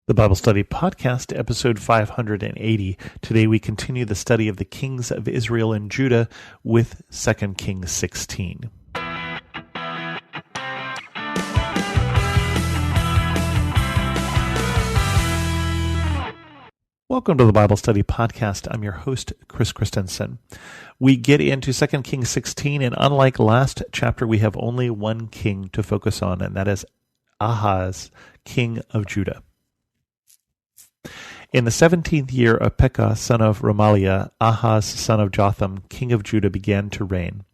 The Bible Study Podcast, episode 580. Today we continue the study of the kings of Israel and Judah with 2 Kings 16. Welcome to the Bible Study Podcast. I'm your host, Chris Christensen. We get into 2 Kings 16, and unlike last chapter, we have only one king to focus on, and that is Ahaz, king of Judah. In the 17th year of Pekah, son of Remaliah, Ahaz, son of Jotham, king of Judah, began to reign.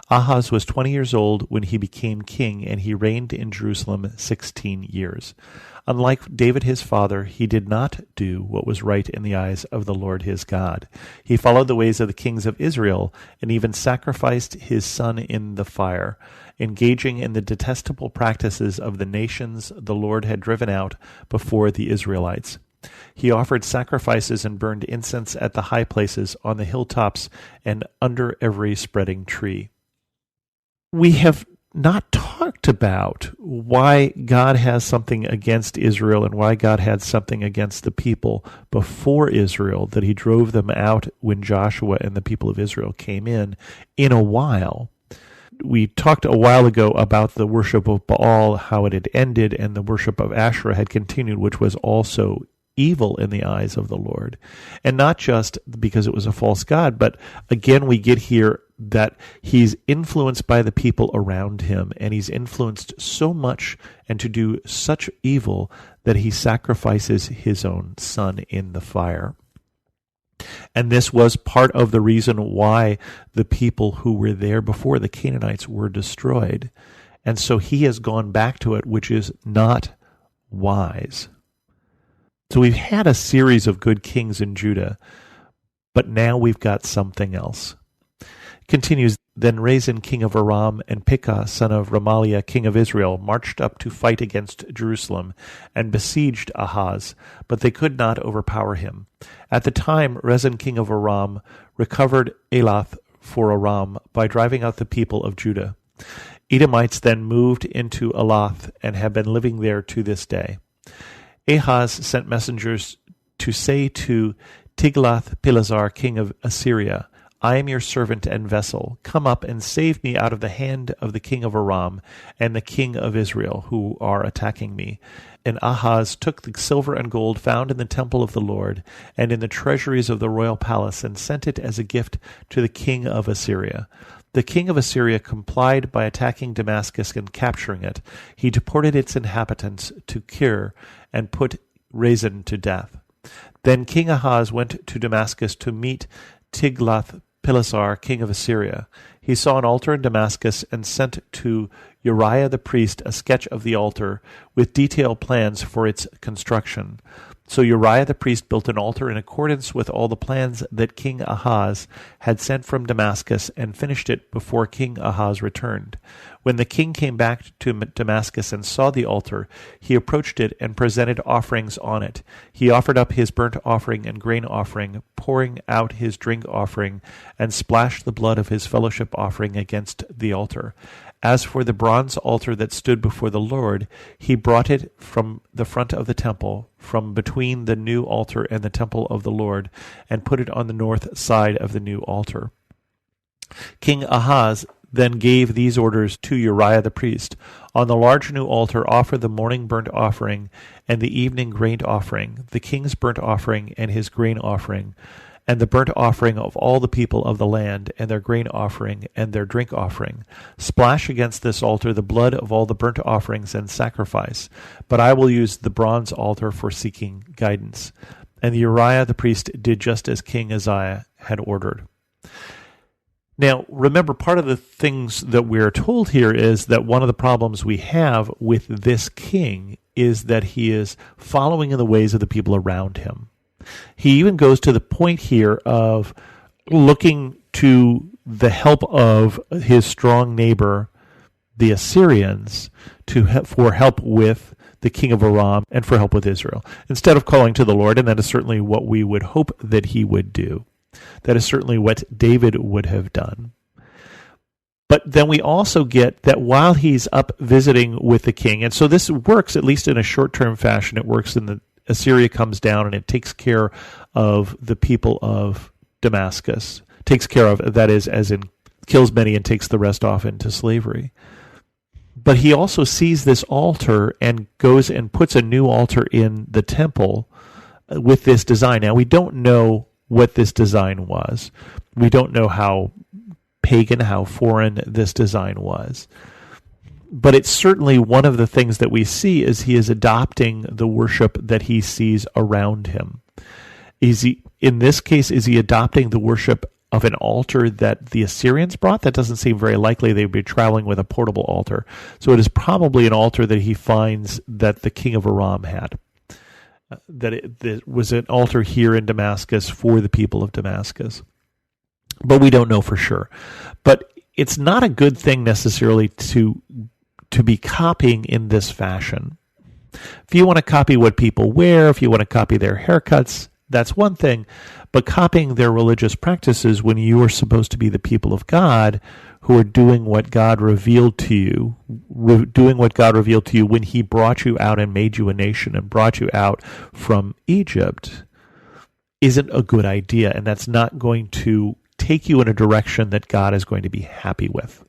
Ahaz was 20 years old when he became king, and he reigned in Jerusalem 16 years. Unlike David his father, he did not do what was right in the eyes of the Lord his God. He followed the ways of the kings of Israel, and even sacrificed his son in the fire, engaging in the detestable practices of the nations the Lord had driven out before the Israelites. He offered sacrifices and burned incense at the high places, on the hilltops, and under every spreading tree. We have not talked about why God has something against Israel and why God had something against the people before Israel, that he drove them out when Joshua and the people of Israel came in a while. We talked a while ago about the worship of Baal, how it had ended, and the worship of Asherah had continued, which was also evil in the eyes of the Lord. And not just because it was a false god, but again we get here that he's influenced by the people around him, and he's influenced so much and to do such evil that he sacrifices his own son in the fire. And this was part of the reason why the people who were there before, the Canaanites, were destroyed. And so he has gone back to it, which is not wise. So we've had a series of good kings in Judah, but now we've got something else. Continues, then Rezin, king of Aram, and Pekah, son of Remaliah, king of Israel, marched up to fight against Jerusalem and besieged Ahaz, but they could not overpower him. At the time, Rezin, king of Aram, recovered Elath for Aram by driving out the people of Judah. Edomites then moved into Elath and have been living there to this day. Ahaz sent messengers to say to Tiglath-Pileser, king of Assyria, I am your servant and vessel. Come up and save me out of the hand of the king of Aram and the king of Israel, who are attacking me. And Ahaz took the silver and gold found in the temple of the Lord and in the treasuries of the royal palace and sent it as a gift to the king of Assyria. The king of Assyria complied by attacking Damascus and capturing it. He deported its inhabitants to Kir and put Rezin to death. Then King Ahaz went to Damascus to meet Tiglath-Pileser, king of Assyria. He saw an altar in Damascus and sent to Uriah the priest a sketch of the altar with detailed plans for its construction. So Uriah the priest built an altar in accordance with all the plans that King Ahaz had sent from Damascus and finished it before King Ahaz returned. When the king came back to Damascus and saw the altar, he approached it and presented offerings on it. He offered up his burnt offering and grain offering, pouring out his drink offering, and splashed the blood of his fellowship offering against the altar. As for the bronze altar that stood before the Lord, he brought it from the front of the temple, from between the new altar and the temple of the Lord, and put it on the north side of the new altar. King Ahaz then gave these orders to Uriah the priest. On the large new altar offer the morning burnt offering and the evening grain offering, the king's burnt offering and his grain offering, and the burnt offering of all the people of the land, and their grain offering, and their drink offering. Splash against this altar the blood of all the burnt offerings and sacrifice, but I will use the bronze altar for seeking guidance. And Uriah the priest did just as King Uzziah had ordered. Now, remember, part of the things that we're told here is that one of the problems we have with this king is that he is following in the ways of the people around him. He even goes to the point here of looking to the help of his strong neighbor, the Assyrians, for help with the king of Aram and for help with Israel, instead of calling to the Lord, and that is certainly what we would hope that he would do. That is certainly what David would have done. But then we also get that while he's up visiting with the king, and so this works, at least in a short-term fashion, it works in the Assyria comes down and it takes care of the people of Damascus. Takes care of, that is, as in kills many and takes the rest off into slavery. But he also sees this altar and goes and puts a new altar in the temple with this design. Now, we don't know what this design was. We don't know how pagan, how foreign this design was. But it's certainly one of the things that we see is he is adopting the worship that he sees around him. In this case, is he adopting the worship of an altar that the Assyrians brought? That doesn't seem very likely. They'd be traveling with a portable altar. So it is probably an altar that he finds that the king of Aram had. That was an altar here in Damascus for the people of Damascus. But we don't know for sure. But it's not a good thing necessarily to be copying in this fashion. If you want to copy what people wear, if you want to copy their haircuts, that's one thing. But copying their religious practices when you are supposed to be the people of God who are doing what God revealed to you, when he brought you out and made you a nation and brought you out from Egypt, isn't a good idea. And that's not going to take you in a direction that God is going to be happy with.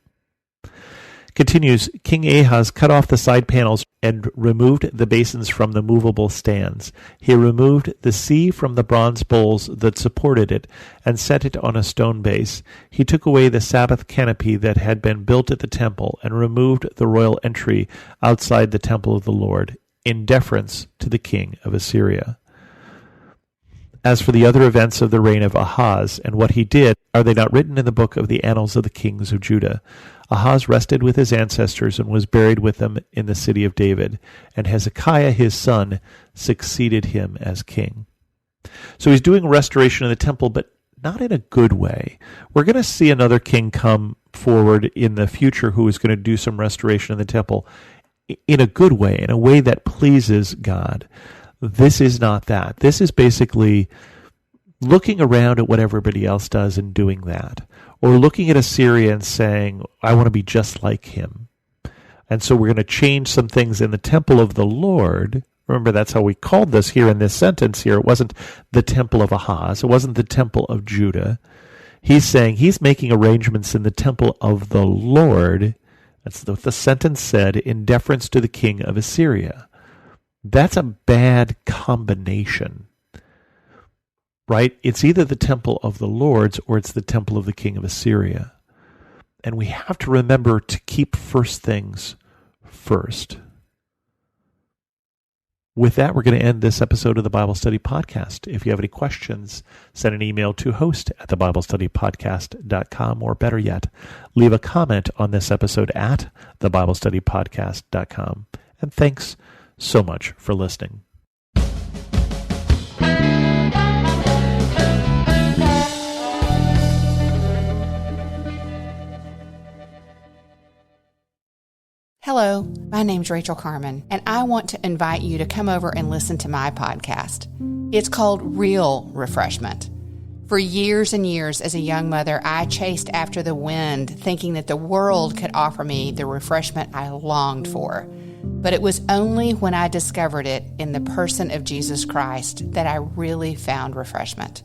Continues, King Ahaz cut off the side panels and removed the basins from the movable stands. He removed the sea from the bronze bowls that supported it and set it on a stone base. He took away the Sabbath canopy that had been built at the temple and removed the royal entry outside the temple of the Lord, in deference to the king of Assyria. As for the other events of the reign of Ahaz and what he did, are they not written in the book of the annals of the kings of Judah? Ahaz rested with his ancestors and was buried with them in the city of David, and Hezekiah his son succeeded him as king. So he's doing restoration in the temple, but not in a good way. We're going to see another king come forward in the future who is going to do some restoration in the temple in a good way, in a way that pleases God. This is not that. This is basically looking around at what everybody else does and doing that. Or looking at Assyria and saying, I want to be just like him. And so we're going to change some things in the temple of the Lord. Remember, that's how we called this here in this sentence here. It wasn't the temple of Ahaz. It wasn't the temple of Judah. He's saying he's making arrangements in the temple of the Lord. That's what the sentence said, in deference to the king of Assyria. That's a bad combination. Right? It's either the temple of the Lord's or it's the temple of the king of Assyria. And we have to remember to keep first things first. With that, we're going to end this episode of the Bible Study Podcast. If you have any questions, send an email to host@thebiblestudypodcast.com, or better yet, leave a comment on this episode at thebiblestudypodcast.com. And thanks so much for listening. Hello, my name's Rachel Carmen, and I want to invite you to come over and listen to my podcast. It's called Real Refreshment. For years and years as a young mother, I chased after the wind, thinking that the world could offer me the refreshment I longed for. But it was only when I discovered it in the person of Jesus Christ that I really found refreshment.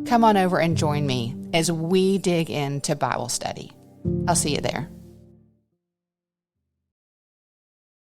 Come on over and join me as we dig into Bible study. I'll see you there.